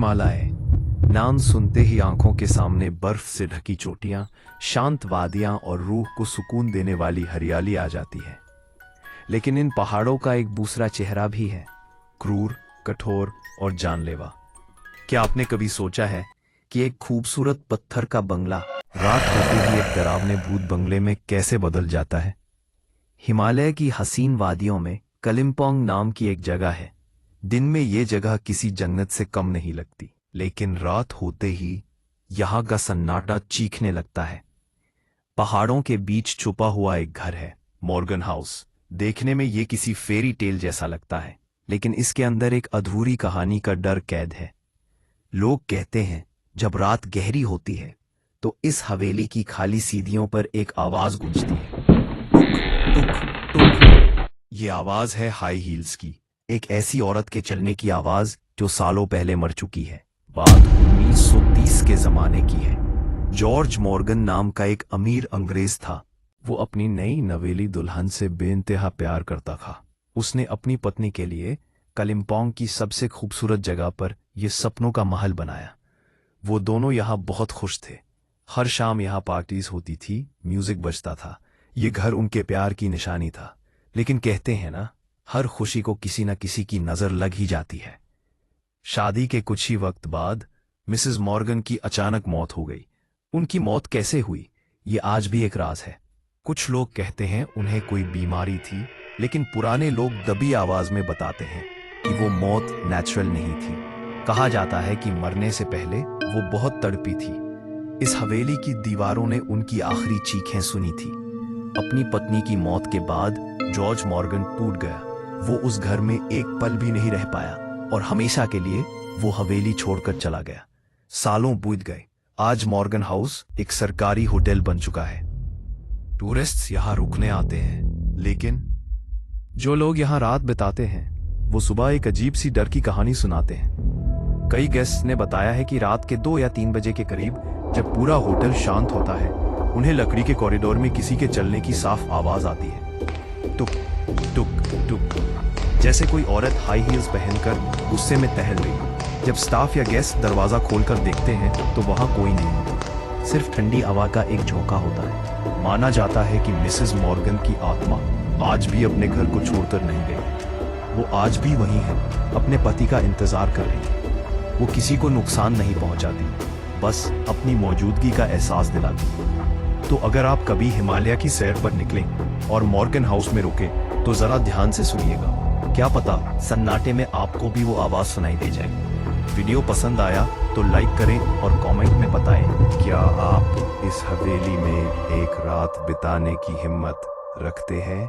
हिमालय नाम सुनते ही आंखों के सामने बर्फ से ढकी चोटियां, शांत वादियां और रूह को सुकून देने वाली हरियाली आ जाती है। लेकिन इन पहाड़ों का एक दूसरा चेहरा भी है, क्रूर, कठोर और जानलेवा। क्या आपने कभी सोचा है कि एक खूबसूरत पत्थर का बंगला रात होते ही एक डरावने भूत बंगले में कैसे बदल जाता है? हिमालय की हसीन वादियों में कलिम्पोंग नाम की एक जगह है। दिन में ये जगह किसी जन्नत से कम नहीं लगती, लेकिन रात होते ही यहाँ का सन्नाटा चीखने लगता है। पहाड़ों के बीच छुपा हुआ एक घर है, मॉर्गन हाउस। देखने में ये किसी फेरी टेल जैसा लगता है, लेकिन इसके अंदर एक अधूरी कहानी का डर कैद है। लोग कहते हैं जब रात गहरी होती है तो इस हवेली की खाली सीढ़ियों पर एक आवाज गूंजती है, टुक टुक टुक। ये आवाज है हाई हील्स की, एक ऐसी औरत के चलने की आवाज जो सालों पहले मर चुकी है। बात 1930 के जमाने की है। जॉर्ज मॉर्गन नाम का एक अमीर अंग्रेज था। वो अपनी नई नवेली दुल्हन से बेइंतहा प्यार करता था। उसने अपनी पत्नी के लिए कलिम्पोंग की सबसे खूबसूरत जगह पर यह सपनों का महल बनाया। वो दोनों यहाँ बहुत खुश थे। हर शाम यहाँ पार्टीज होती थी, म्यूजिक बजता था। ये घर उनके प्यार की निशानी था। लेकिन कहते हैं ना, हर खुशी को किसी न किसी की नजर लग ही जाती है। शादी के कुछ ही वक्त बाद मिसेस मॉर्गन की अचानक मौत हो गई। उनकी मौत कैसे हुई, ये आज भी एक राज है। कुछ लोग कहते हैं उन्हें कोई बीमारी थी, लेकिन पुराने लोग दबी आवाज में बताते हैं कि वो मौत नेचुरल नहीं थी। कहा जाता है कि मरने से पहले वो बहुत तड़पी थी। इस हवेली की दीवारों ने उनकी आखिरी चीखें सुनी थी। अपनी पत्नी की मौत के बाद जॉर्ज मॉर्गन टूट गया। वो उस घर में एक पल भी नहीं रह पाया और हमेशा के लिए वो हवेली छोड़कर चला गया। सालों बीत गए। आज मॉर्गन हाउस एक सरकारी होटल बन चुका है। टूरिस्ट्स यहाँ रुकने आते हैं, लेकिन जो लोग यहाँ रात बिताते हैं वो सुबह एक अजीब सी डर की कहानी सुनाते हैं। कई गेस्ट ने बताया है कि रात के 2 या 3 बजे के करीब जब पूरा होटल शांत होता है, उन्हें लकड़ी के कॉरिडोर में किसी के चलने की साफ आवाज आती है, टुक टुक टुक, जैसे कोई औरत हाई हील्स पहनकर गुस्से में टहल रही। जब स्टाफ या गेस्ट दरवाजा खोलकर देखते हैं तो वहां कोई नहीं होता, सिर्फ ठंडी हवा का एक झोंका होता है। माना जाता है कि मिसेस मॉर्गन की आत्मा आज भी अपने घर को छोड़कर नहीं गई। वो आज भी वहीं है, अपने पति का इंतजार कर रही है। वो किसी को नुकसान नहीं पहुंचाती, बस अपनी मौजूदगी का एहसास दिलाती। तो अगर आप कभी हिमालय की सैर पर निकलें और मॉर्गन हाउस में रुके तो जरा ध्यान से सुनिएगा। क्या पता सन्नाटे में आपको भी वो आवाज सुनाई दे जाए। वीडियो पसंद आया तो लाइक करें और कमेंट में बताएं, क्या आप इस हवेली में एक रात बिताने की हिम्मत रखते हैं?